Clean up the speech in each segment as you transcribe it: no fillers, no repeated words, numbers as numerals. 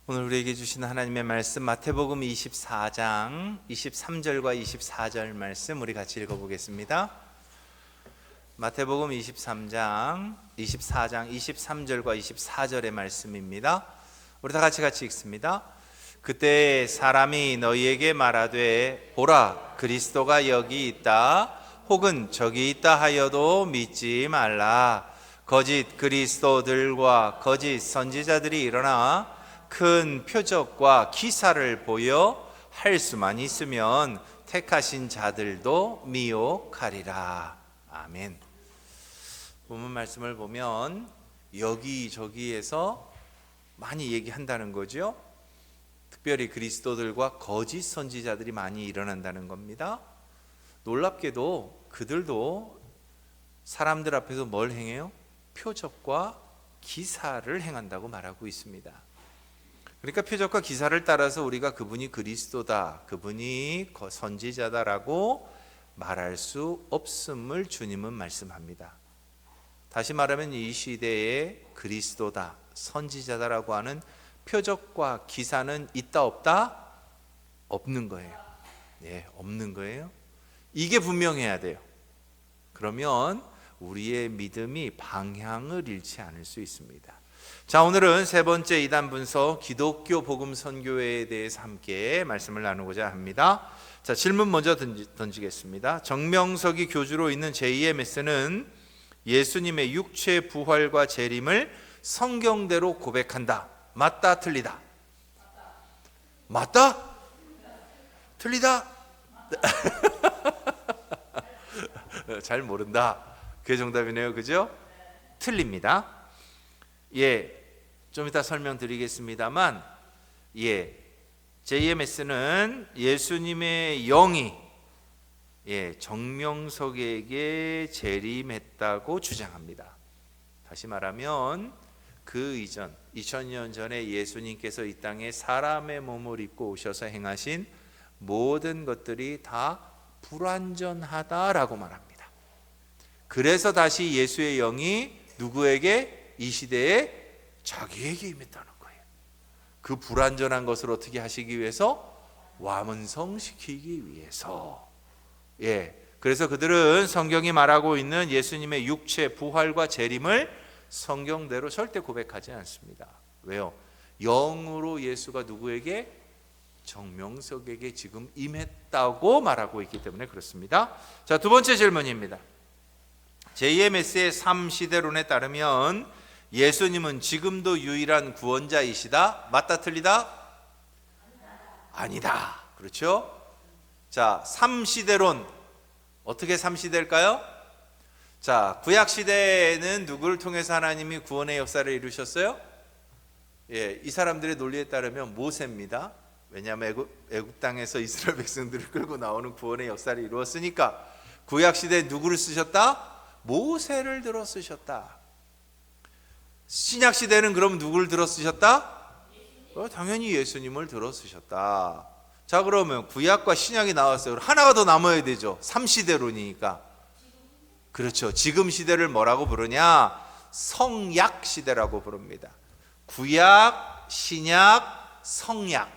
오늘 우리에게 주신 하나님의 말씀 마태복음 24장 23절과 24절 말씀 우리 같이 읽어보겠습니다. 마태복음 24장 23절과 24절의 말씀입니다. 우리 다 같이 읽습니다. 그때 사람이 너희에게 말하되 보라 그리스도가 여기 있다 혹은 저기 있다 하여도 믿지 말라. 거짓 그리스도들과 거짓 선지자들이 일어나 큰 표적과 기사를 보여 할 수만 있으면 택하신 자들도 미혹하리라. 아멘. 본문 말씀을 보면 여기저기에서 많이 얘기한다는 거죠. 특별히 그리스도들과 거짓 선지자들이 많이 일어난다는 겁니다. 놀랍게도 그들도 사람들 앞에서 뭘 행해요? 표적과 기사를 행한다고 말하고 있습니다. 그러니까 표적과 기사를 따라서 우리가 그분이 그리스도다, 그분이 선지자다라고 말할 수 없음을 주님은 말씀합니다. 다시 말하면 이 시대에 그리스도다, 선지자다라고 하는 표적과 기사는 있다 없다? 없는 거예요. 네, 없는 거예요. 이게 분명해야 돼요. 그러면 우리의 믿음이 방향을 잃지 않을 수 있습니다. 자, 오늘은 세 번째 이단 분서 기독교 복음 선교회에 대해서 함께 말씀을 나누고자 합니다. 자, 질문 먼저 던지겠습니다. 정명석이 교주로 있는 JMS는 예수님의 육체 부활과 재림을 성경대로 고백한다. 맞다, 틀리다? 맞다? 틀리다? 잘 모른다. 그게 정답이네요. 그죠? 틀립니다. 좀 이따 설명드리겠습니다만, JMS는 예수님의 영이 정명석에게 재림했다고 주장합니다. 다시 말하면 그 이전 2000년 전에 예수님께서 이 땅에 사람의 몸을 입고 오셔서 행하신 모든 것들이 다 불완전하다라고 말합니다. 그래서 다시 예수의 영이 누구에게? 이 시대에 자기에게 임했다는 거예요. 그 불완전한 것을 어떻게 하시기 위해서? 완성시키기 위해서. 그래서 그들은 성경이 말하고 있는 예수님의 육체 부활과 재림을 성경대로 절대 고백하지 않습니다. 왜요? 영으로 예수가 누구에게? 정명석에게 지금 임했다고 말하고 있기 때문에 그렇습니다. 자, 두 번째 질문입니다. JMS의 3시대론에 따르면 예수님은 지금도 유일한 구원자이시다. 맞다, 틀리다? 아니다. 그렇죠? 자, 3시대론. 어떻게 3시대일까요? 자, 구약시대에는 누구를 통해서 하나님이 구원의 역사를 이루셨어요? 이 사람들의 논리에 따르면 모세입니다. 왜냐하면 애굽 땅에서 이스라엘 백성들을 끌고 나오는 구원의 역사를 이루었으니까. 구약시대에 누구를 쓰셨다? 모세를 들어 쓰셨다. 신약시대는 그럼 누구를 들어 쓰셨다? 당연히 예수님을 들어 쓰셨다. 자, 그러면 구약과 신약이 나왔어요. 하나가 더 남아야 되죠. 3시대론이니까. 그렇죠. 지금 시대를 뭐라고 부르냐? 성약시대라고 부릅니다. 구약, 신약, 성약.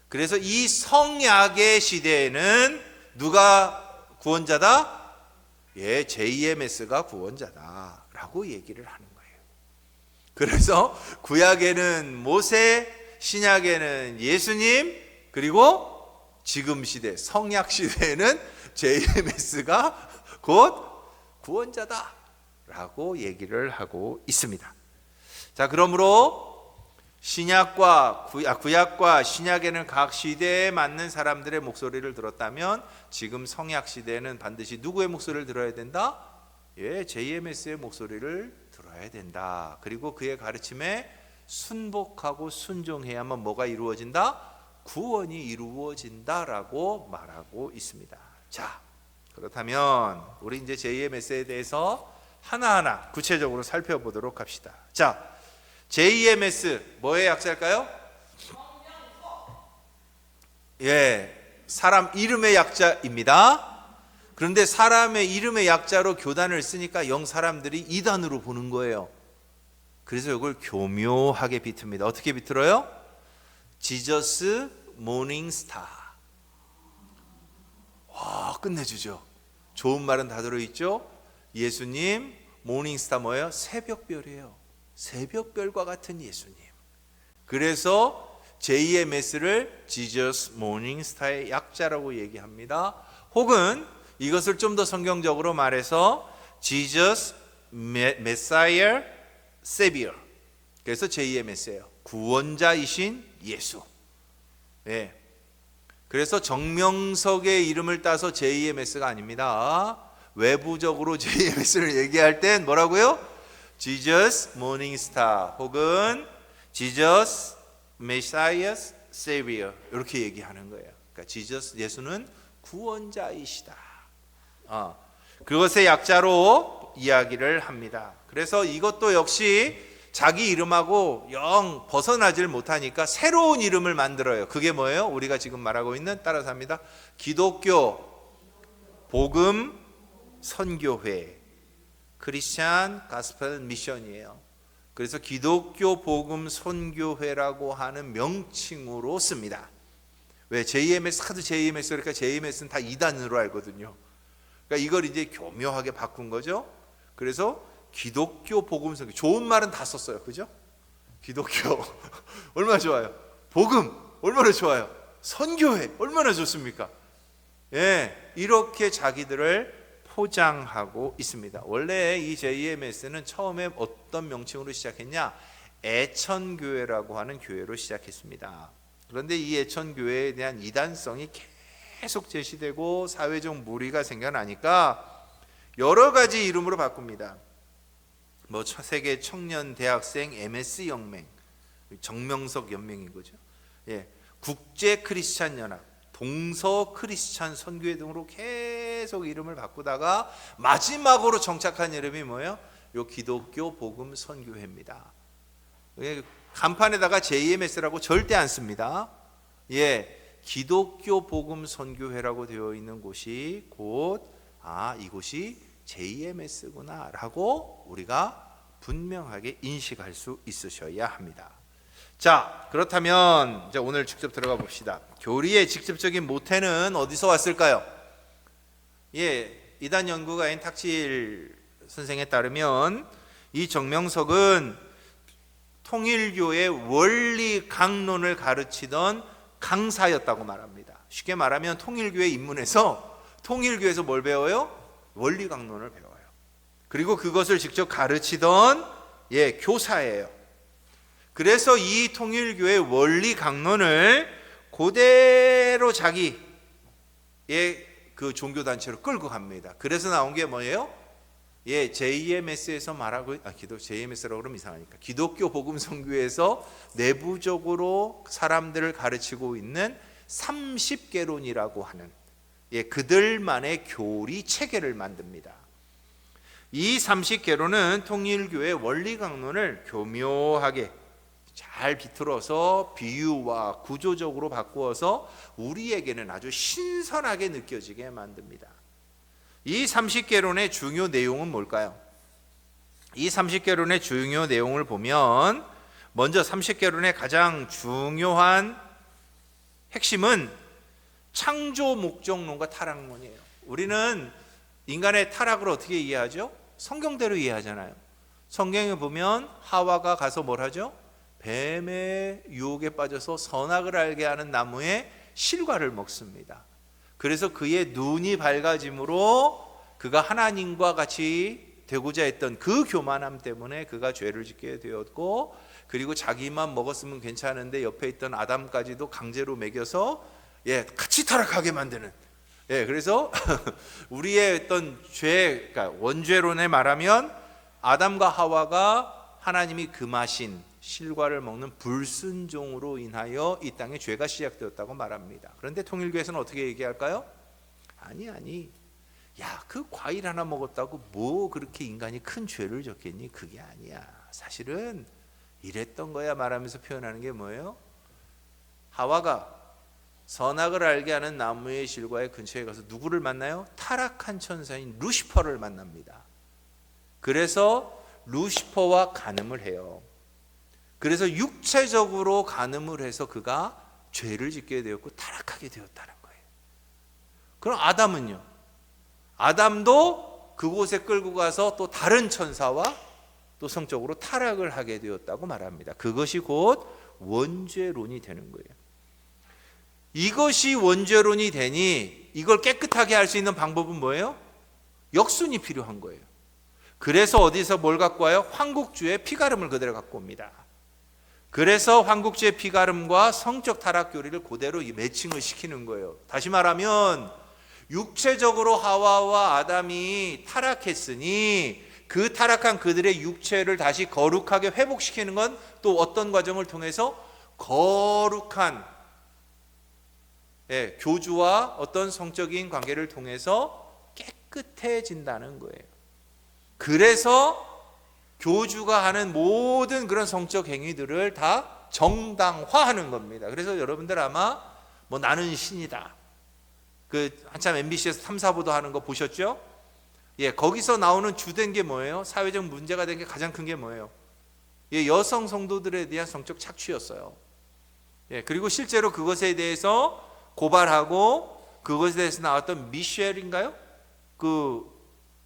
그래서 이 성약의 시대에는 누가 구원자다? JMS가 구원자다라고 얘기를 하는 거예요. 그래서 구약에는 모세, 신약에는 예수님, 그리고 지금 시대 성약 시대에는 JMS가 곧 구원자다라고 얘기를 하고 있습니다. 자, 그러므로 구약과 신약에는 각 시대에 맞는 사람들의 목소리를 들었다면 지금 성약 시대에는 반드시 누구의 목소리를 들어야 된다? JMS의 목소리를 들어야 된다. 그리고 그의 가르침에 순복하고 순종해야만 뭐가 이루어진다? 구원이 이루어진다라고 말하고 있습니다. 자, 그렇다면 우리 이제 JMS에 대해서 하나하나 구체적으로 살펴보도록 합시다. 자, JMS 뭐의 약자일까요? 사람 이름의 약자입니다. 그런데 사람의 이름의 약자로 교단을 쓰니까 영 사람들이 이단으로 보는 거예요. 그래서 이걸 교묘하게 비틉니다. 어떻게 비틀어요? 지저스 모닝스타. 와, 끝내주죠. 좋은 말은 다 들어있죠. 예수님 모닝스타 뭐예요? 새벽별이에요. 새벽별과 같은 예수님. 그래서 JMS를 Jesus Morning Star의 약자라고 얘기합니다. 혹은 이것을 좀 더 성경적으로 말해서 Jesus Messiah Savior. 그래서 JMS예요. 구원자이신 예수. 예. 그래서 정명석의 이름을 따서 JMS가 아닙니다. 외부적으로 JMS를 얘기할 땐 뭐라고요? Jesus Morning Star 혹은 Jesus Messiah Savior 이렇게 얘기하는 거예요. 그러니까 Jesus 예수는 구원자이시다. 그것의 약자로 이야기를 합니다. 그래서 이것도 역시 자기 이름하고 영 벗어나질 못하니까 새로운 이름을 만들어요. 그게 뭐예요? 우리가 지금 말하고 있는, 따라서 합니다. 기독교 복음 선교회, 크리스찬 가스펠 미션이에요. 그래서 기독교 복음 선교회라고 하는 명칭으로 씁니다. 왜? JMS 하도 JMS 그러니까 JMS는 다 2단으로 알거든요. 그러니까 이걸 이제 교묘하게 바꾼 거죠. 그래서 기독교 복음 선교, 좋은 말은 다 썼어요. 그죠? 기독교 얼마나 좋아요. 복음 얼마나 좋아요. 선교회 얼마나 좋습니까? 예, 이렇게 자기들을 포장하고 있습니다. 원래 이 JMS는 처음에 어떤 명칭으로 시작했냐? 애천교회라고 하는 교회로 시작했습니다. 그런데 이 애천교회에 대한 이단성이 계속 제시되고 사회적 무리가 생겨나니까 여러 가지 이름으로 바꿉니다. 뭐 세계 청년 대학생 MS 연맹, 정명석 연맹인 거죠. 예, 국제 크리스찬 연합, 동서 크리스찬 선교회 등으로 계속 이름을 바꾸다가 마지막으로 정착한 이름이 뭐예요? 요 기독교 복음 선교회입니다. 간판에다가 JMS라고 절대 안 씁니다. 예, 기독교 복음 선교회라고 되어 있는 곳이 곧 이곳이 JMS구나라고 우리가 분명하게 인식할 수 있으셔야 합니다. 자, 그렇다면 이제 오늘 직접 들어가 봅시다. 교리의 직접적인 모태는 어디서 왔을까요? 예, 이단 연구가인 탁칠 선생에 따르면 이 정명석은 통일교의 원리 강론을 가르치던 강사였다고 말합니다. 쉽게 말하면 통일교에 입문해서 통일교에서 뭘 배워요? 원리 강론을 배워요. 그리고 그것을 직접 가르치던 교사예요. 그래서 이 통일교의 원리 강론을 그대로 자기의 그 종교단체로 끌고 갑니다. 그래서 나온 게 뭐예요? JMS에서 말하고, JMS라고 그러면 이상하니까 기독교 복음 선교에서 내부적으로 사람들을 가르치고 있는 30개론이라고 하는 그들만의 교리 체계를 만듭니다. 이 30개론은 통일교의 원리 강론을 교묘하게 잘 비틀어서 비유와 구조적으로 바꾸어서 우리에게는 아주 신선하게 느껴지게 만듭니다. 이 30개론의 중요 내용은 뭘까요? 이 30개론의 중요 내용을 보면 먼저 30개론의 가장 중요한 핵심은 창조 목적론과 타락론이에요. 우리는 인간의 타락을 어떻게 이해하죠? 성경대로 이해하잖아요. 성경에 보면 하와가 가서 뭘 하죠? 뱀의 유혹에 빠져서 선악을 알게 하는 나무의 실과를 먹습니다. 그래서 그의 눈이 밝아짐으로 그가 하나님과 같이 되고자 했던 그 교만함 때문에 그가 죄를 짓게 되었고, 그리고 자기만 먹었으면 괜찮은데 옆에 있던 아담까지도 강제로 먹여서 같이 타락하게 만드는. 그래서 우리의 어떤 죄, 그러니까 원죄론에 말하면 아담과 하와가 하나님이 금하신 실과를 먹는 불순종으로 인하여 이 땅에 죄가 시작되었다고 말합니다. 그런데 통일교에서는 어떻게 얘기할까요? 아니, 야, 그 과일 하나 먹었다고 뭐 그렇게 인간이 큰 죄를 졌겠니? 그게 아니야. 사실은 이랬던 거야 말하면서 표현하는 게 뭐예요? 하와가 선악을 알게 하는 나무의 실과의 근처에 가서 누구를 만나요? 타락한 천사인 루시퍼를 만납니다. 그래서 루시퍼와 간음을 해요. 그래서 육체적으로 간음을 해서 그가 죄를 짓게 되었고 타락하게 되었다는 거예요. 그럼 아담은요? 아담도 그곳에 끌고 가서 또 다른 천사와 또 성적으로 타락을 하게 되었다고 말합니다. 그것이 곧 원죄론이 되는 거예요. 이것이 원죄론이 되니 이걸 깨끗하게 할 수 있는 방법은 뭐예요? 역순이 필요한 거예요. 그래서 어디서 뭘 갖고 와요? 황국주의 피가름을 그대로 갖고 옵니다. 그래서 황국주의 피가름과 성적 타락 교리를 그대로 매칭을 시키는 거예요. 다시 말하면 육체적으로 하와와 아담이 타락했으니 그 타락한 그들의 육체를 다시 거룩하게 회복시키는 건 또 어떤 과정을 통해서 거룩한 교주와 어떤 성적인 관계를 통해서 깨끗해진다는 거예요. 그래서 교주가 하는 모든 그런 성적 행위들을 다 정당화하는 겁니다. 그래서 여러분들 아마 뭐 나는 신이다, 그 한참 MBC에서 탐사보도 하는 거 보셨죠? 거기서 나오는 주된 게 뭐예요? 사회적 문제가 된 게 가장 큰 게 뭐예요? 여성 성도들에 대한 성적 착취였어요. 그리고 실제로 그것에 대해서 고발하고 그것에 대해서 나왔던 미셸인가요? 그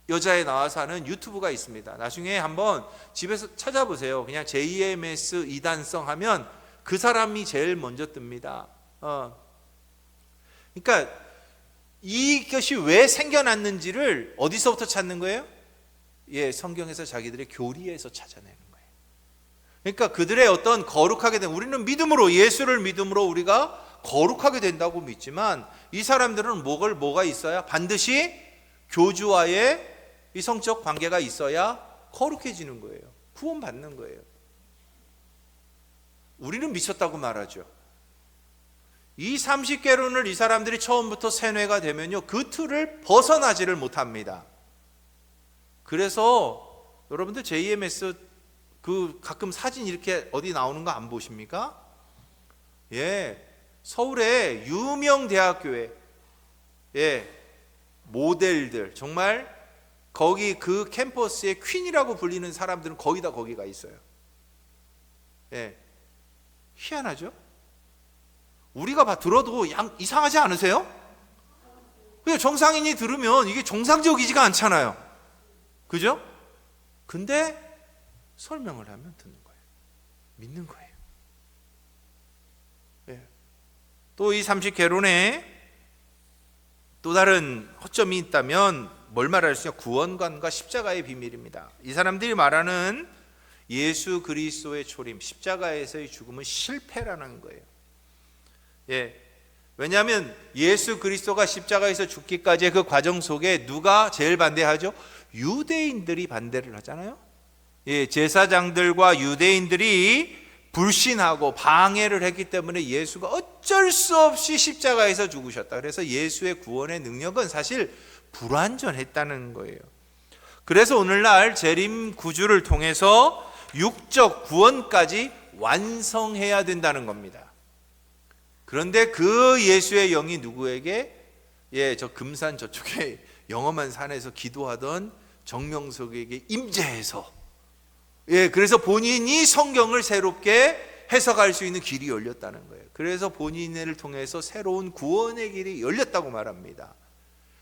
여자에 나와서 하는 유튜브가 있습니다. 나중에 한번 집에서 찾아보세요. 그냥 JMS 이단성 하면 그 사람이 제일 먼저 뜹니다. 그러니까 이것이 왜 생겨났는지를 어디서부터 찾는 거예요? 성경에서 자기들의 교리에서 찾아내는 거예요. 그러니까 그들의 어떤 거룩하게 된, 우리는 믿음으로, 예수를 믿음으로 우리가 거룩하게 된다고 믿지만 이 사람들은 뭐가 있어야? 반드시 교주와의 이 성적 관계가 있어야 거룩해지는 거예요. 구원받는 거예요. 우리는 미쳤다고 말하죠. 이 30개론을 이 사람들이 처음부터 세뇌가 되면요, 그 틀을 벗어나지를 못합니다. 그래서 여러분들 JMS 그 가끔 사진 이렇게 어디 나오는 거 안 보십니까? 서울의 유명 대학교에 모델들, 정말 거기 그 캠퍼스의 퀸이라고 불리는 사람들은 거의 다 거기가 있어요. 희한하죠? 우리가 들어도 이상하지 않으세요? 그냥 정상인이 들으면 이게 정상적이지가 않잖아요. 그죠? 근데 설명을 하면 듣는 거예요. 믿는 거예요. 또 이 30개론에 또 다른 허점이 있다면 뭘 말할 수 있냐? 구원관과 십자가의 비밀입니다. 이 사람들이 말하는 예수 그리스도의 초림, 십자가에서의 죽음은 실패라는 거예요. 왜냐하면 예수 그리스도가 십자가에서 죽기까지의 그 과정 속에 누가 제일 반대하죠? 유대인들이 반대를 하잖아요. 제사장들과 유대인들이 불신하고 방해를 했기 때문에 예수가 어쩔 수 없이 십자가에서 죽으셨다. 그래서 예수의 구원의 능력은 사실 불완전했다는 거예요. 그래서 오늘날 재림 구주를 통해서 육적 구원까지 완성해야 된다는 겁니다. 그런데 그 예수의 영이 누구에게? 저 금산 저쪽에 영험한 산에서 기도하던 정명석에게 임재해서, 그래서 본인이 성경을 새롭게 해석할 수 있는 길이 열렸다는 거예요. 그래서 본인을 통해서 새로운 구원의 길이 열렸다고 말합니다.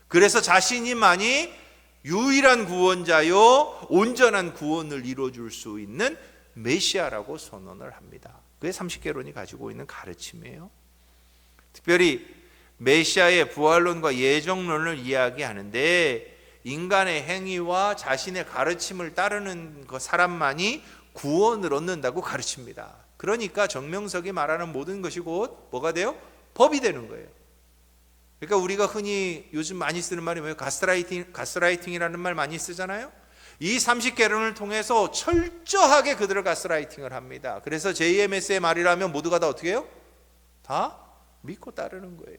그래서 자신이만이 유일한 구원자요 온전한 구원을 이루어줄 수 있는 메시아라고 선언을 합니다. 그게 30개론이 가지고 있는 가르침이에요. 특별히 메시아의 부활론과 예정론을 이야기하는데 인간의 행위와 자신의 가르침을 따르는 그 사람만이 구원을 얻는다고 가르칩니다. 그러니까 정명석이 말하는 모든 것이 곧 뭐가 돼요? 법이 되는 거예요. 그러니까 우리가 흔히 요즘 많이 쓰는 말이 뭐예요? 가스라이팅이라는 말 많이 쓰잖아요. 이 30개론을 통해서 철저하게 그들을 가스라이팅을 합니다. 그래서 JMS의 말이라면 모두가 다 어떻게 해요? 다 믿고 따르는 거예요.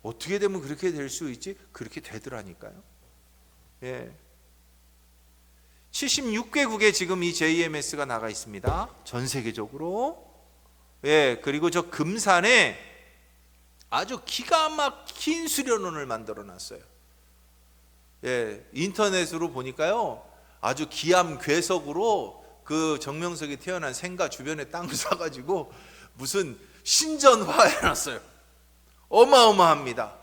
어떻게 되면 그렇게 될 수 있지? 그렇게 되더라니까요. 76개국에 지금 이 JMS가 나가 있습니다. 전 세계적으로. 그리고 저 금산에 아주 기가 막힌 수련원을 만들어 놨어요. 인터넷으로 보니까요, 아주 기암괴석으로 그 정명석이 태어난 생가 주변에 땅을 사가지고 무슨 신전화 해놨어요. 어마어마합니다.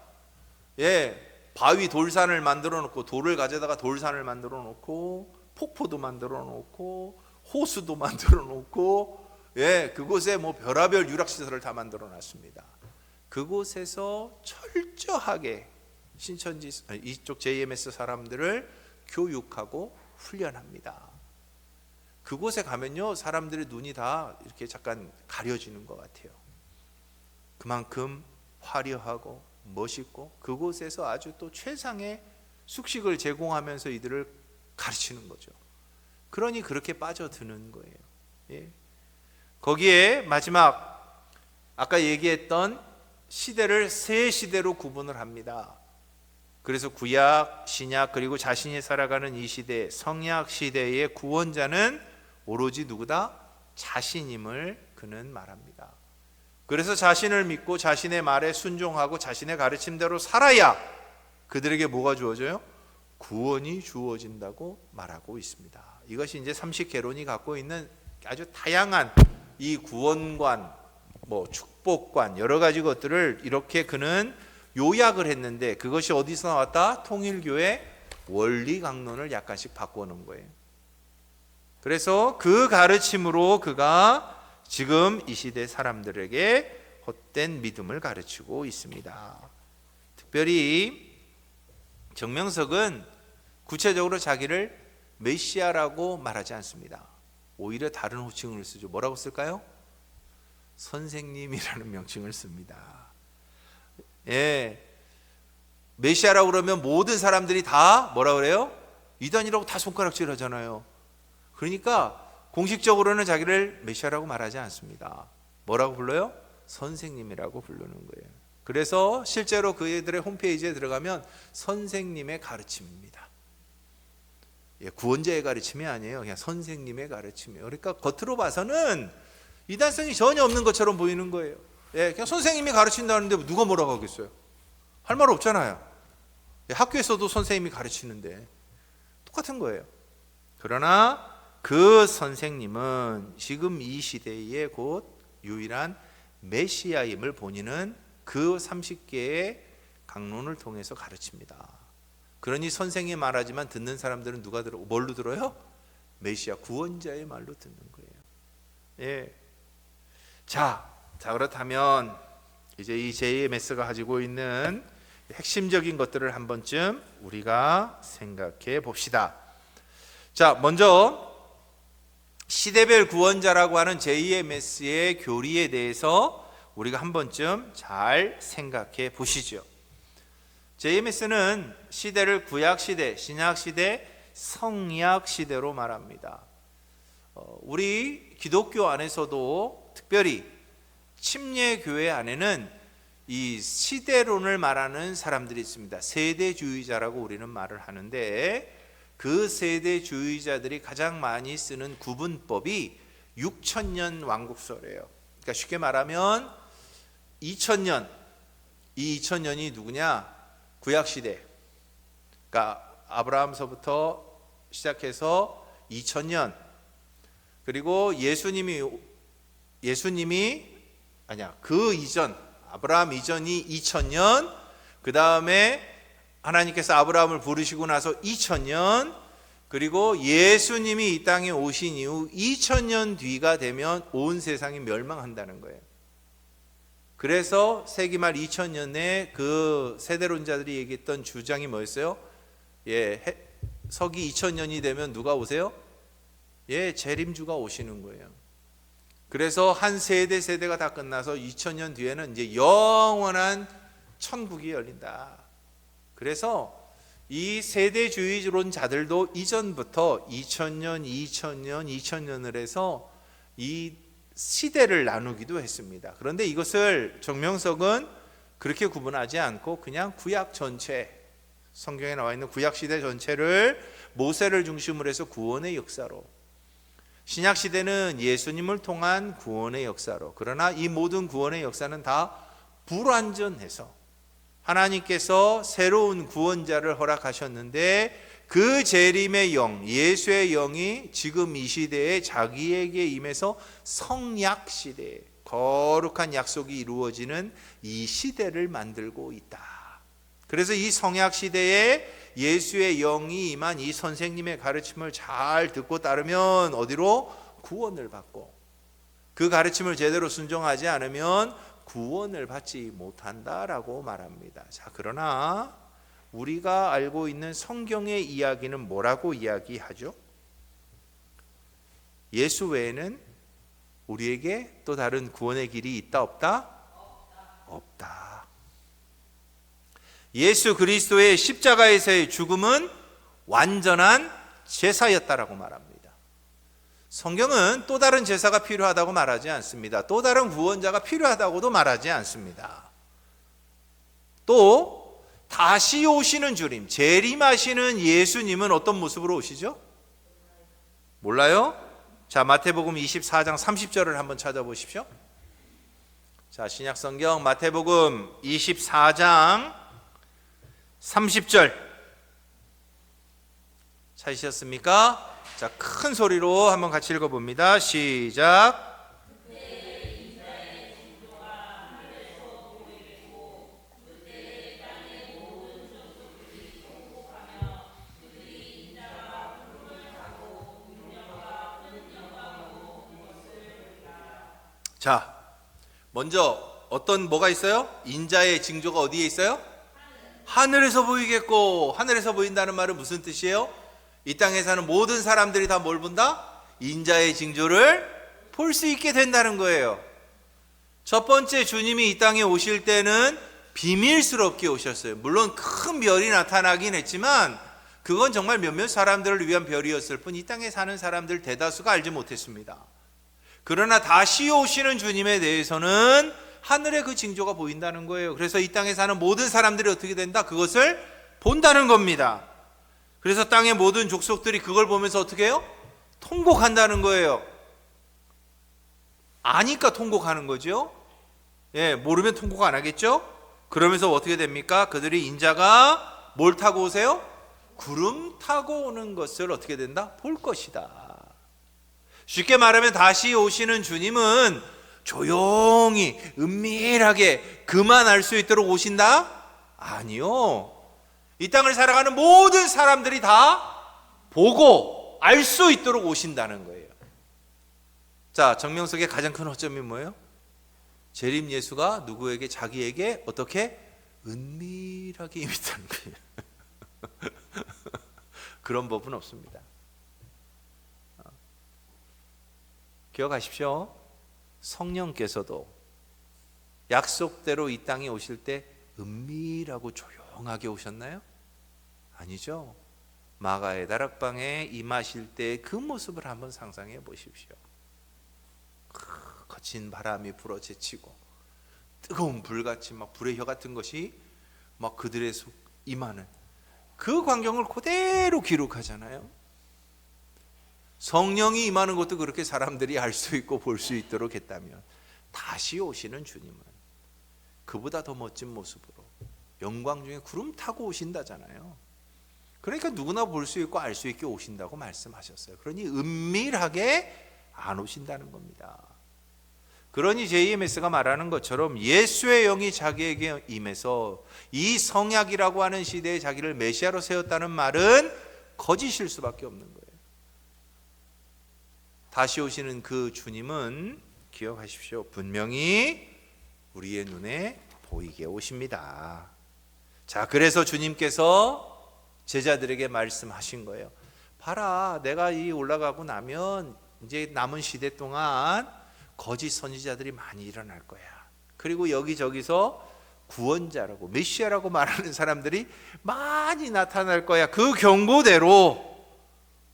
예, 바위 돌산을 만들어 놓고, 돌을 가져다가 돌산을 만들어 놓고, 폭포도 만들어 놓고, 호수도 만들어 놓고, 예, 그곳에 뭐 별하별 유락시설을 다 만들어 놨습니다. 그곳에서 철저하게 신천지 이쪽 JMS 사람들을 교육하고 훈련합니다. 그곳에 가면요, 사람들의 눈이 다 이렇게 잠깐 가려지는 것 같아요. 그만큼 화려하고 멋있고, 그곳에서 아주 또 최상의 숙식을 제공하면서 이들을 가르치는 거죠. 그러니 그렇게 빠져드는 거예요. 예. 거기에 마지막 아까 얘기했던 시대를 세 시대로 구분을 합니다. 그래서 구약, 신약, 그리고 자신이 살아가는 이 시대, 성약 시대의 구원자는 오로지 누구다? 자신임을 그는 말합니다. 그래서 자신을 믿고 자신의 말에 순종하고 자신의 가르침대로 살아야 그들에게 뭐가 주어져요? 구원이 주어진다고 말하고 있습니다. 이것이 이제 삼식개론이 갖고 있는 아주 다양한 이 구원관, 뭐 축복관, 여러 가지 것들을 이렇게 그는 요약을 했는데, 그것이 어디서 나왔다? 통일교의 원리 강론을 약간씩 바꿔놓은 거예요. 그래서 그 가르침으로 그가 지금 이 시대 사람들에게 헛된 믿음을 가르치고 있습니다. 특별히 정명석은 구체적으로 자기를 메시아라고 말하지 않습니다. 오히려 다른 호칭을 쓰죠. 뭐라고 쓸까요? 선생님이라는 명칭을 씁니다. 예, 메시아라고 그러면 모든 사람들이 다 뭐라 그래요? 이단이라고 다 손가락질 하잖아요. 그러니까 공식적으로는 자기를 메시아라고 말하지 않습니다. 뭐라고 불러요? 선생님이라고 부르는 거예요. 그래서 실제로 그들의 홈페이지에 들어가면 선생님의 가르침입니다. 예, 구원자의 가르침이 아니에요. 그냥 선생님의 가르침이에요. 그러니까 겉으로 봐서는 이단성이 전혀 없는 것처럼 보이는 거예요. 예, 그냥 선생님이 가르친다는데 누가 뭐라고 하겠어요? 할 말 없잖아요. 예, 학교에서도 선생님이 가르치는데 똑같은 거예요. 그러나 그 선생님은 지금 이 시대의 곧 유일한 메시아임을 본인은 그 30개의 강론을 통해서 가르칩니다. 그러니 선생이 말하지만 듣는 사람들은 누가 들어? 뭘로 들어요? 메시아 구원자의 말로 듣는 거예요. 예. 자 그렇다면 이제 이 JMS가 가지고 있는 핵심적인 것들을 한 번쯤 우리가 생각해 봅시다. 자, 먼저 시대별 구원자라고 하는 JMS의 교리에 대해서 우리가 한 번쯤 잘 생각해 보시죠. JMS는 시대를 구약시대, 신약시대, 성약시대로 말합니다. 우리 기독교 안에서도 특별히 침례교회 안에는 이 시대론을 말하는 사람들이 있습니다. 세대주의자라고 우리는 말을 하는데, 그 세대주의자들이 가장 많이 쓰는 구분법이 6000년 왕국설이에요. 그러니까 쉽게 말하면 2000년, 이 2000년이 누구냐? 구약시대. 그러니까 아브라함서부터 시작해서 2000년, 그리고 예수님이 아니야, 그 이전, 아브라함 이전이 2000년, 그 다음에 하나님께서 아브라함을 부르시고 나서 2000년, 그리고 예수님이 이 땅에 오신 이후 2000년 뒤가 되면 온 세상이 멸망한다는 거예요. 그래서 세기말 2000년에 그 세대론자들이 얘기했던 주장이 뭐였어요? 예, 서기 2000년이 되면 누가 오세요? 예, 재림주가 오시는 거예요. 그래서 한 세대가 다 끝나서 2000년 뒤에는 이제 영원한 천국이 열린다. 그래서 이 세대주의론자들도 이전부터 2000년을 해서 이 시대를 나누기도 했습니다. 그런데 이것을 정명석은 그렇게 구분하지 않고 그냥 구약 전체, 성경에 나와 있는 구약 시대 전체를 모세를 중심으로 해서 구원의 역사로, 신약 시대는 예수님을 통한 구원의 역사로, 그러나 이 모든 구원의 역사는 다 불완전해서 하나님께서 새로운 구원자를 허락하셨는데 그 재림의 영, 예수의 영이 지금 이 시대에 자기에게 임해서 성약 시대에 거룩한 약속이 이루어지는 이 시대를 만들고 있다. 그래서 이 성약 시대에 예수의 영이 임한 이 선생님의 가르침을 잘 듣고 따르면 어디로? 구원을 받고, 그 가르침을 제대로 순종하지 않으면 구원을 받지 못한다라고 말합니다. 자, 그러나 우리가 알고 있는 성경의 이야기는 뭐라고 이야기하죠? 예수 외에는 우리에게 또 다른 구원의 길이 있다 없다? 없다. 예수 그리스도의 십자가에서의 죽음은 완전한 제사였다라고 말합니다. 성경은 또 다른 제사가 필요하다고 말하지 않습니다. 또 다른 구원자가 필요하다고도 말하지 않습니다. 또 다시 오시는 주님, 재림하시는 예수님은 어떤 모습으로 오시죠? 몰라요? 자, 마태복음 24장 30절을 한번 찾아보십시오. 자, 신약성경 마태복음 24장 30절 찾으셨습니까? 자, 큰 소리로 한번 같이 읽어봅니다. 시작. 자, 먼저 뭐가 있어요? 인자의 징조가 어디에 있어요? 하늘에서 보이겠고, 하늘에서 보인다는 말은 무슨 뜻이에요? 이 땅에 사는 모든 사람들이 다 뭘 본다? 인자의 징조를 볼 수 있게 된다는 거예요. 첫 번째, 주님이 이 땅에 오실 때는 비밀스럽게 오셨어요. 물론 큰 별이 나타나긴 했지만 그건 정말 몇몇 사람들을 위한 별이었을 뿐 이 땅에 사는 사람들 대다수가 알지 못했습니다. 그러나 다시 오시는 주님에 대해서는 하늘에 그 징조가 보인다는 거예요. 그래서 이 땅에 사는 모든 사람들이 어떻게 된다? 그것을 본다는 겁니다. 그래서 땅의 모든 족속들이 그걸 보면서 어떻게 해요? 통곡한다는 거예요. 아니까 통곡하는 거죠. 예, 모르면 통곡 안 하겠죠? 그러면서 어떻게 됩니까? 그들이 인자가 뭘 타고 오세요? 구름 타고 오는 것을 어떻게 된다? 볼 것이다. 쉽게 말하면 다시 오시는 주님은 조용히 은밀하게 그만 알 수 있도록 오신다? 아니요. 이 땅을 살아가는 모든 사람들이 다 보고 알 수 있도록 오신다는 거예요. 자, 정명석의 가장 큰 허점이 뭐예요? 재림 예수가 누구에게, 자기에게 어떻게? 은밀하게 임했다는 거예요. 그런 법은 없습니다. 기억하십시오. 성령께서도 약속대로 이 땅에 오실 때 은밀하고 조용하게 오셨나요? 아니죠. 마가의 다락방에 임하실 때 그 모습을 한번 상상해 보십시오. 거친 바람이 불어 제치고 뜨거운 불같이 막 불의 혀 같은 것이 막 그들의 속 임하는 그 광경을 그대로 기록하잖아요. 성령이 임하는 것도 그렇게 사람들이 알 수 있고 볼 수 있도록 했다면 다시 오시는 주님은 그보다 더 멋진 모습으로 영광 중에 구름 타고 오신다잖아요. 그러니까 누구나 볼 수 있고 알 수 있게 오신다고 말씀하셨어요. 그러니 은밀하게 안 오신다는 겁니다. 그러니 JMS가 말하는 것처럼 예수의 영이 자기에게 임해서 이 성약이라고 하는 시대에 자기를 메시아로 세웠다는 말은 거짓일 수밖에 없는 거예요. 다시 오시는 그 주님은 기억하십시오. 분명히 우리의 눈에 보이게 오십니다. 자, 그래서 주님께서 제자들에게 말씀하신 거예요. 봐라, 내가 이 올라가고 나면 이제 남은 시대 동안 거짓 선지자들이 많이 일어날 거야. 그리고 여기저기서 구원자라고 메시아라고 말하는 사람들이 많이 나타날 거야. 그 경고대로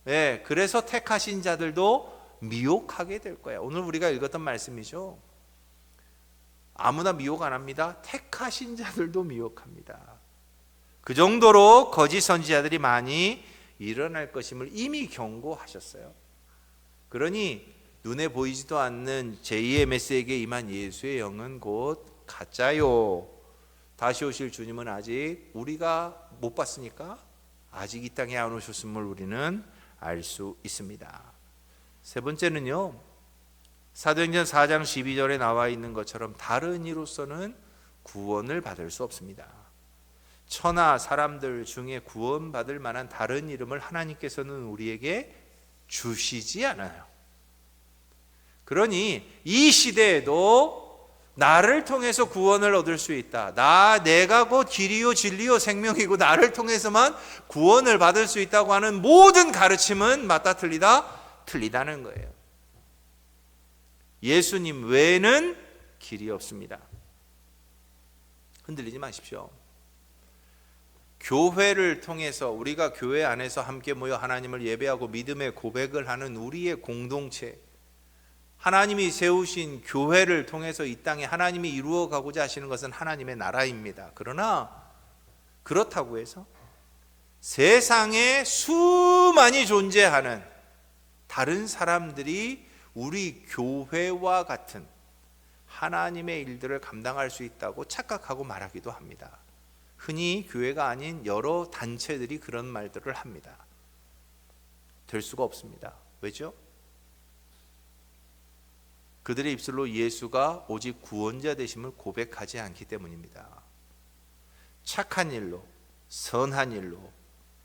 그래서 택하신 자들도 미혹하게 될 거야. 오늘 우리가 읽었던 말씀이죠. 아무나 미혹 안 합니다. 택하신 자들도 미혹합니다. 그 정도로 거짓 선지자들이 많이 일어날 것임을 이미 경고하셨어요. 그러니 눈에 보이지도 않는 JMS에게 임한 예수의 영은 곧 가짜요. 다시 오실 주님은 아직 우리가 못 봤으니까 아직 이 땅에 안 오셨음을 우리는 알 수 있습니다. 세 번째는요, 사도행전 4장 12절에 나와 있는 것처럼 다른 이로서는 구원을 받을 수 없습니다. 천하 사람들 중에 구원받을 만한 다른 이름을 하나님께서는 우리에게 주시지 않아요. 그러니 이 시대에도 나를 통해서 구원을 얻을 수 있다. 내가 곧 길이요 진리요 생명이고 나를 통해서만 구원을 받을 수 있다고 하는 모든 가르침은 맞다 틀리다? 틀리다는 거예요. 예수님 외에는 길이 없습니다. 흔들리지 마십시오. 교회를 통해서 우리가 교회 안에서 함께 모여 하나님을 예배하고 믿음의 고백을 하는 우리의 공동체, 하나님이 세우신 교회를 통해서 이 땅에 하나님이 이루어가고자 하시는 것은 하나님의 나라입니다. 그러나 그렇다고 해서 세상에 수많이 존재하는 다른 사람들이 우리 교회와 같은 하나님의 일들을 감당할 수 있다고 착각하고 말하기도 합니다. 흔히 교회가 아닌 여러 단체들이 그런 말들을 합니다. 될 수가 없습니다. 왜죠? 그들의 입술로 예수가 오직 구원자 되심을 고백하지 않기 때문입니다. 착한 일로, 선한 일로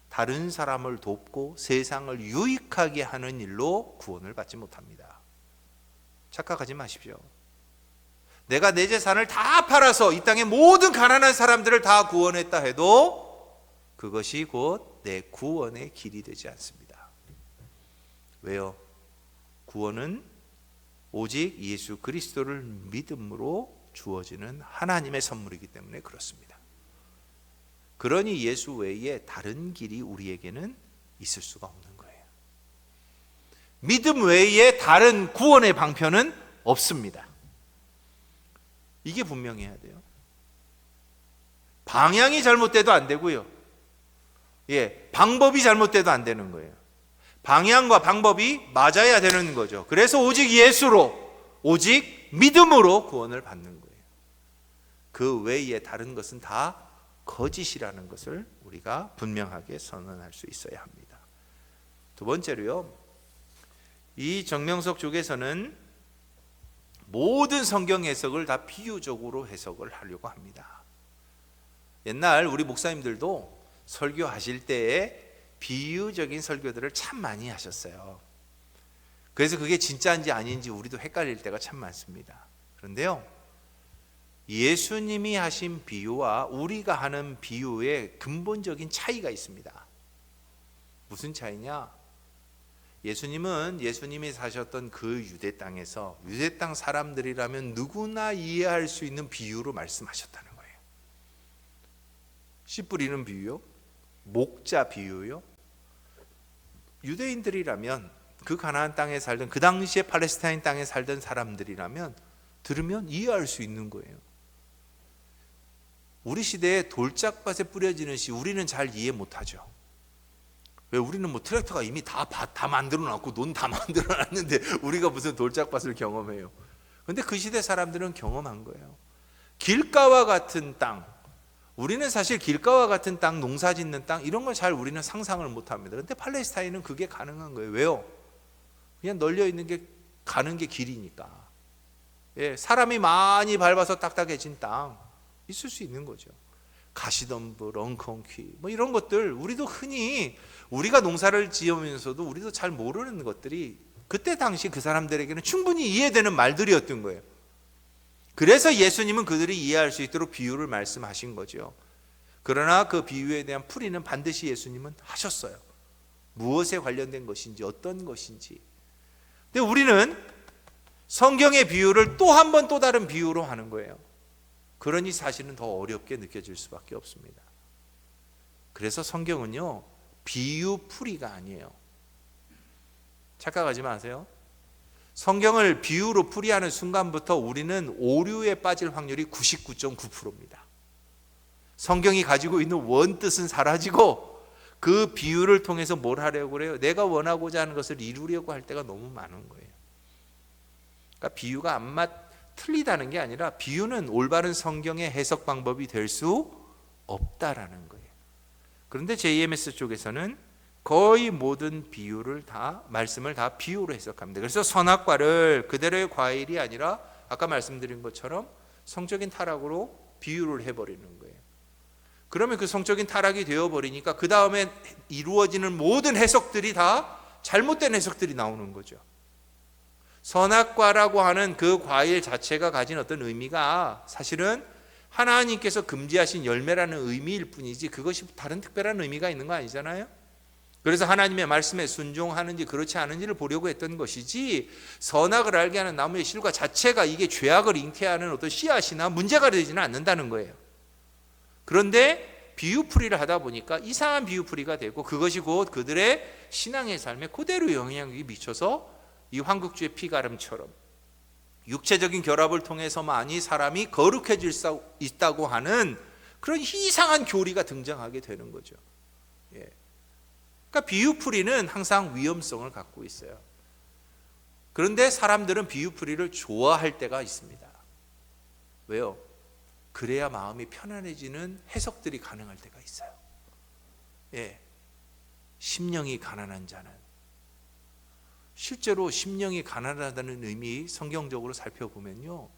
다른 사람을 돕고 세상을 유익하게 하는 일로 구원을 받지 못합니다. 착각하지 마십시오. 내가 내 재산을 다 팔아서 이 땅의 모든 가난한 사람들을 다 구원했다 해도 그것이 곧 내 구원의 길이 되지 않습니다. 왜요? 구원은 오직 예수 그리스도를 믿음으로 주어지는 하나님의 선물이기 때문에 그렇습니다. 그러니 예수 외에 다른 길이 우리에게는 있을 수가 없는 거예요. 믿음 외에 다른 구원의 방편은 없습니다. 이게 분명해야 돼요. 방향이 잘못돼도 안 되고요. 방법이 잘못돼도 안 되는 거예요. 방향과 방법이 맞아야 되는 거죠. 그래서 오직 예수로, 오직 믿음으로 구원을 받는 거예요. 그 외에 다른 것은 다 거짓이라는 것을 우리가 분명하게 선언할 수 있어야 합니다. 두 번째로요, 이 정명석 쪽에서는 모든 성경 해석을 다 비유적으로 해석을 하려고 합니다. 옛날 우리 목사님들도 설교하실 때에 비유적인 설교들을 참 많이 하셨어요. 그래서 그게 진짜인지 아닌지 우리도 헷갈릴 때가 참 많습니다. 그런데요, 예수님이 하신 비유와 우리가 하는 비유에 근본적인 차이가 있습니다. 무슨 차이냐? 예수님이 사셨던 그 유대 땅에서 유대 땅 사람들이라면 누구나 이해할 수 있는 비유로 말씀하셨다는 거예요. 씨 뿌리는 비유요, 목자 비유요. 유대인들이라면, 그 가나안 땅에 살던, 그 당시에 팔레스타인 땅에 살던 사람들이라면 들으면 이해할 수 있는 거예요. 우리 시대에 돌짝밭에 뿌려지는 씨 우리는 잘 이해 못하죠. 왜? 우리는 트랙터가 이미 다 만들어 놨고 논 다 만들어 놨는데 우리가 무슨 돌짝밭을 경험해요. 그런데 그 시대 사람들은 경험한 거예요. 길가와 같은 땅, 우리는 사실 길가와 같은 땅, 농사 짓는 땅, 이런 걸 잘 우리는 상상을 못 합니다. 그런데 팔레스타인은 그게 가능한 거예요. 왜요? 그냥 널려 있는 게 가는 게 길이니까. 사람이 많이 밟아서 딱딱해진 땅 있을 수 있는 거죠. 가시덤불, 엉컨퀴 이런 것들 우리도 흔히 우리가 농사를 지으면서도 우리도 잘 모르는 것들이 그때 당시 그 사람들에게는 충분히 이해되는 말들이었던 거예요. 그래서 예수님은 그들이 이해할 수 있도록 비유를 말씀하신 거죠. 그러나 그 비유에 대한 풀이는 반드시 예수님은 하셨어요. 무엇에 관련된 것인지, 어떤 것인지. 근데 우리는 성경의 비유를 또 한 번 또 다른 비유로 하는 거예요. 그러니 사실은 더 어렵게 느껴질 수밖에 없습니다. 그래서 성경은요, 비유 풀이가 아니에요. 착각하지 마세요. 성경을 비유로 풀이하는 순간부터 우리는 오류에 빠질 확률이 99.9%입니다. 성경이 가지고 있는 원뜻은 사라지고 그 비유를 통해서 뭘 하려고 그래요? 내가 원하고자 하는 것을 이루려고 할 때가 너무 많은 거예요. 그러니까 비유가 틀리다는 게 아니라 비유는 올바른 성경의 해석 방법이 될 수 없다라는 거예요. 그런데 JMS 쪽에서는 거의 모든 비유를 다, 말씀을 다 비유로 해석합니다. 그래서 선악과를 그대로의 과일이 아니라 아까 말씀드린 것처럼 성적인 타락으로 비유를 해버리는 거예요. 그러면 그 성적인 타락이 되어버리니까 그 다음에 이루어지는 모든 해석들이 다 잘못된 해석들이 나오는 거죠. 선악과라고 하는 그 과일 자체가 가진 어떤 의미가 사실은 하나님께서 금지하신 열매라는 의미일 뿐이지 그것이 다른 특별한 의미가 있는 거 아니잖아요. 그래서 하나님의 말씀에 순종하는지 그렇지 않은지를 보려고 했던 것이지, 선악을 알게 하는 나무의 실과 자체가 이게 죄악을 잉태하는 어떤 씨앗이나 문제가 되지는 않는다는 거예요. 그런데 비유풀이를 하다 보니까 이상한 비유풀이가 되고 그것이 곧 그들의 신앙의 삶에 그대로 영향력이 미쳐서 이 황국주의 피가름처럼 육체적인 결합을 통해서만이 사람이 거룩해질 수 있다고 하는 그런 이상한 교리가 등장하게 되는 거죠. 예. 그러니까 비유풀이는 항상 위험성을 갖고 있어요. 그런데 사람들은 비유풀이를 좋아할 때가 있습니다. 왜요? 그래야 마음이 편안해지는 해석들이 가능할 때가 있어요. 예. 심령이 가난한 자는, 실제로 심령이 가난하다는 의미 성경적으로 살펴보면요,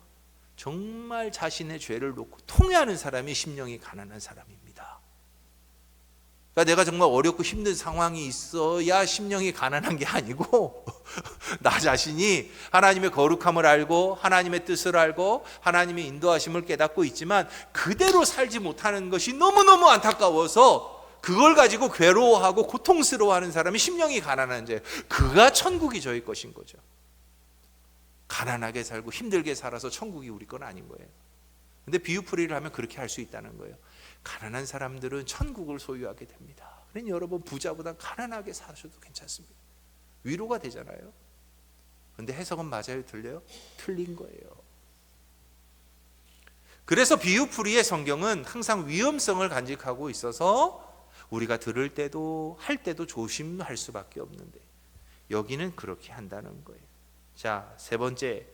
정말 자신의 죄를 놓고 통회하는 사람이 심령이 가난한 사람입니다. 그러니까 내가 정말 어렵고 힘든 상황이 있어야 심령이 가난한 게 아니고 나 자신이 하나님의 거룩함을 알고 하나님의 뜻을 알고 하나님의 인도하심을 깨닫고 있지만 그대로 살지 못하는 것이 너무너무 안타까워서 그걸 가지고 괴로워하고 고통스러워하는 사람이 심령이 가난한 자예요. 그가 천국이 저희 것인 거죠. 가난하게 살고 힘들게 살아서 천국이 우리 건 아닌 거예요. 근데 비유풀이를 하면 그렇게 할 수 있다는 거예요. 가난한 사람들은 천국을 소유하게 됩니다. 그러니 여러분, 부자보다 가난하게 사셔도 괜찮습니다. 위로가 되잖아요. 그런데 해석은 맞아요, 틀려요? 틀린 거예요. 그래서 비유풀이의 성경은 항상 위험성을 간직하고 있어서 우리가 들을 때도 할 때도 조심할 수밖에 없는데 여기는 그렇게 한다는 거예요. 자, 세 번째,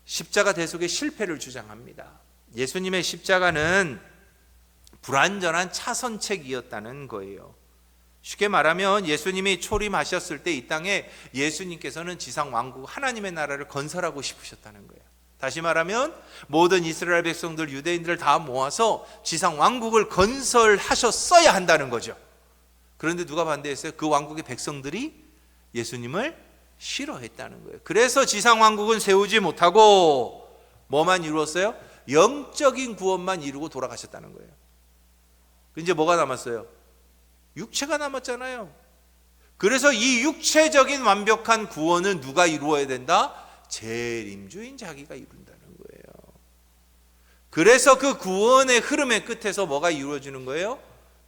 십자가 대속의 실패를 주장합니다. 예수님의 십자가는 불완전한 차선책이었다는 거예요. 쉽게 말하면 예수님이 초림하셨을 때 이 땅에 예수님께서는 지상 왕국 하나님의 나라를 건설하고 싶으셨다는 거예요. 다시 말하면 모든 이스라엘 백성들, 유대인들을 다 모아서 지상 왕국을 건설하셨어야 한다는 거죠. 그런데 누가 반대했어요? 그 왕국의 백성들이 예수님을 싫어했다는 거예요. 그래서 지상 왕국은 세우지 못하고 뭐만 이루었어요? 영적인 구원만 이루고 돌아가셨다는 거예요. 이제 뭐가 남았어요? 육체가 남았잖아요. 그래서 이 육체적인 완벽한 구원은 누가 이루어야 된다? 재림주인 자기가 이룬다는 거예요. 그래서 그 구원의 흐름의 끝에서 뭐가 이루어지는 거예요?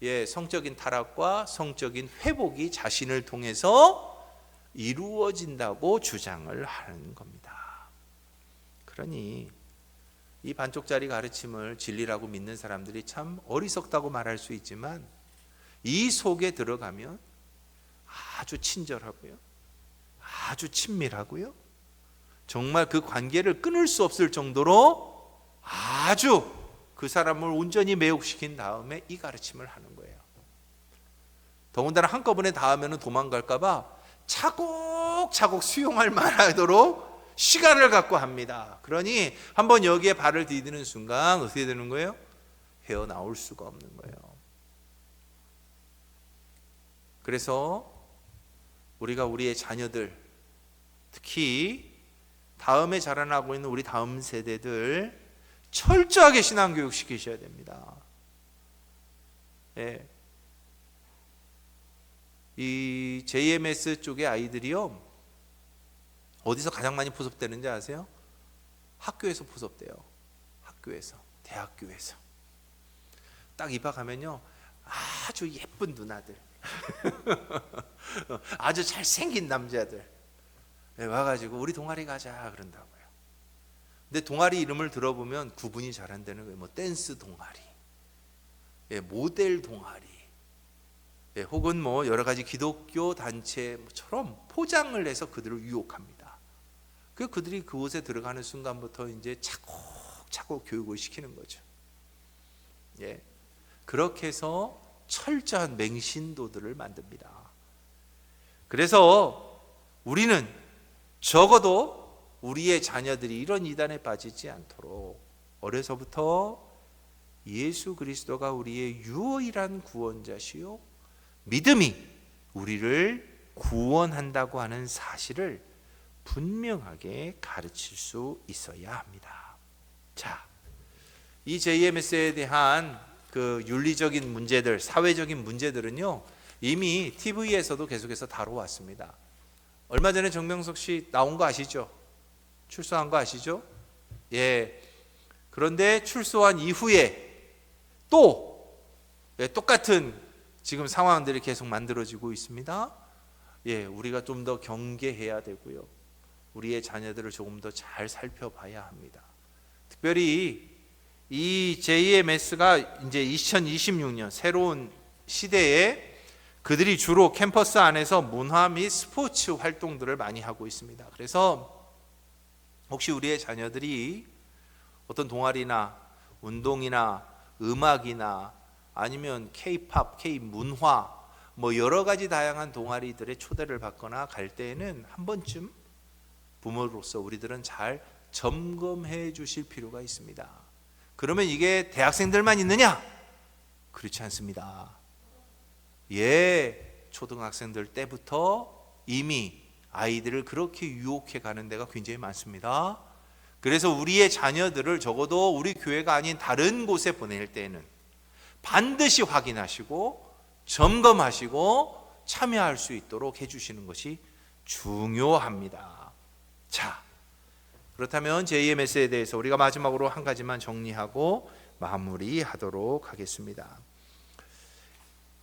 예, 성적인 타락과 성적인 회복이 자신을 통해서 이루어진다고 주장을 하는 겁니다. 그러니 이 반쪽짜리 가르침을 진리라고 믿는 사람들이 참 어리석다고 말할 수 있지만 이 속에 들어가면 아주 친절하고요, 아주 친밀하고요, 정말 그 관계를 끊을 수 없을 정도로 아주 그 사람을 온전히 매혹시킨 다음에 이 가르침을 하는 거예요. 더군다나 한꺼번에 다 하면 도망갈까 봐 차곡차곡 수용할 만하도록 시간을 갖고 합니다. 그러니 한번 여기에 발을 디디는 순간 어떻게 되는 거예요? 헤어나올 수가 없는 거예요. 그래서 우리가 우리의 자녀들, 특히 다음에 자라나고 있는 우리 다음 세대들 철저하게 신앙교육 시키셔야 됩니다. 예. 이 JMS 쪽의 아이들이요, 어디서 가장 많이 포섭되는지 아세요? 학교에서 포섭돼요. 학교에서, 대학교에서. 딱 입학하면요, 아주 예쁜 누나들, 아주 잘생긴 남자들 와가지고 우리 동아리 가자 그런다고요. 근데 동아리 이름을 들어보면 구분이 잘 안 되는 거예요. 뭐 댄스 동아리, 모델 동아리, 혹은 뭐 여러 가지 기독교 단체처럼 포장을 해서 그들을 유혹합니다. 그들이 그곳에 들어가는 순간부터 이제 차곡차곡 교육을 시키는 거죠. 예, 그렇게 해서 철저한 맹신도들을 만듭니다. 그래서 우리는 적어도 우리의 자녀들이 이런 이단에 빠지지 않도록 어려서부터 예수 그리스도가 우리의 유일한 구원자시요 믿음이 우리를 구원한다고 하는 사실을 분명하게 가르칠 수 있어야 합니다. 자, 이 JMS에 대한 그 윤리적인 문제들, 사회적인 문제들은요, 이미 TV에서도 계속해서 다뤄왔습니다. 얼마 전에 정명석 씨 나온 거 아시죠? 출소한 거 아시죠? 예. 그런데 출소한 이후에 또 똑같은 지금 상황들이 계속 만들어지고 있습니다. 예, 우리가 좀 더 경계해야 되고요. 우리의 자녀들을 조금 더 잘 살펴봐야 합니다. 특별히 이 JMS가 이제 2026년 새로운 시대에 그들이 주로 캠퍼스 안에서 문화 및 스포츠 활동들을 많이 하고 있습니다. 그래서 혹시 우리의 자녀들이 어떤 동아리나 운동이나 음악이나 아니면 K-팝, K-문화 뭐 여러 가지 다양한 동아리들의 초대를 받거나 갈 때에는 한 번쯤 부모로서 우리들은 잘 점검해 주실 필요가 있습니다. 그러면 이게 대학생들만 있느냐? 그렇지 않습니다. 예, 초등학생들 때부터 이미 아이들을 그렇게 유혹해 가는 데가 굉장히 많습니다. 그래서 우리의 자녀들을 적어도 우리 교회가 아닌 다른 곳에 보낼 때는 반드시 확인하시고 점검하시고 참여할 수 있도록 해주시는 것이 중요합니다. 자, 그렇다면 JMS에 대해서 우리가 마지막으로 한 가지만 정리하고 마무리하도록 하겠습니다.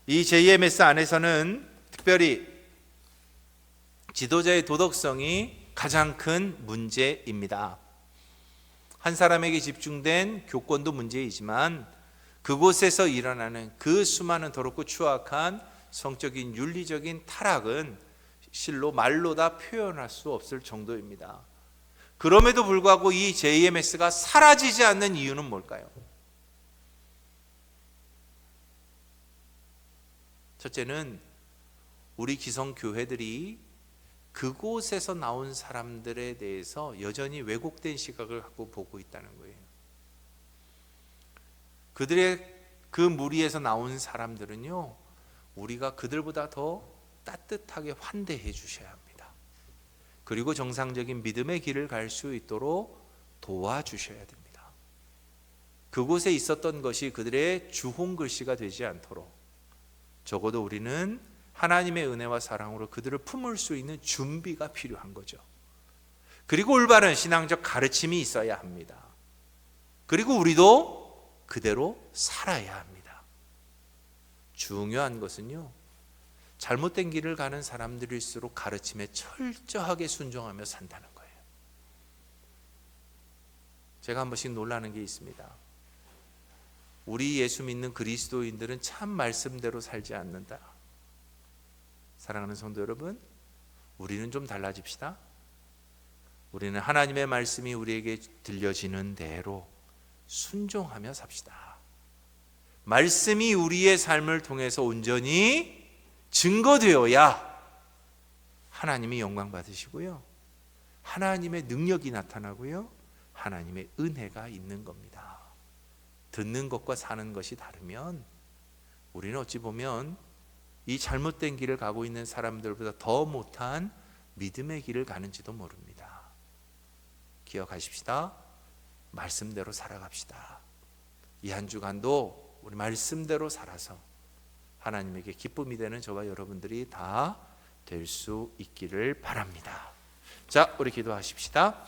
이 JMS 안에서는 특별히 지도자의 도덕성이 가장 큰 문제입니다. 한 사람에게 집중된 교권도 문제이지만 그곳에서 일어나는 그 수많은 더럽고 추악한 성적인 윤리적인 타락은 실로 말로 다 표현할 수 없을 정도입니다. 그럼에도 불구하고 이 JMS가 사라지지 않는 이유는 뭘까요? 첫째는 우리 기성교회들이 그곳에서 나온 사람들에 대해서 여전히 왜곡된 시각을 갖고 보고 있다는 거예요. 그들의 그 무리에서 나온 사람들은요, 우리가 그들보다 더 따뜻하게 환대해 주셔야 합니다. 그리고 정상적인 믿음의 길을 갈 수 있도록 도와주셔야 됩니다. 그곳에 있었던 것이 그들의 주홍 글씨가 되지 않도록 적어도 우리는 하나님의 은혜와 사랑으로 그들을 품을 수 있는 준비가 필요한 거죠. 그리고 올바른 신앙적 가르침이 있어야 합니다. 그리고 우리도 그대로 살아야 합니다. 중요한 것은요, 잘못된 길을 가는 사람들일수록 가르침에 철저하게 순종하며 산다는 거예요. 제가 한 번씩 놀라는 게 있습니다. 우리 예수 믿는 그리스도인들은 참 말씀대로 살지 않는다. 사랑하는 성도 여러분, 우리는 좀 달라집시다. 우리는 하나님의 말씀이 우리에게 들려지는 대로 순종하며 삽시다. 말씀이 우리의 삶을 통해서 온전히 증거되어야 하나님이 영광 받으시고요, 하나님의 능력이 나타나고요, 하나님의 은혜가 있는 겁니다. 듣는 것과 사는 것이 다르면 우리는 어찌 보면 이 잘못된 길을 가고 있는 사람들보다 더 못한 믿음의 길을 가는지도 모릅니다. 기억하십시다. 말씀대로 살아갑시다. 이 한 주간도 우리 말씀대로 살아서 하나님에게 기쁨이 되는 저와 여러분들이 다 될 수 있기를 바랍니다. 자, 우리 기도하십시다.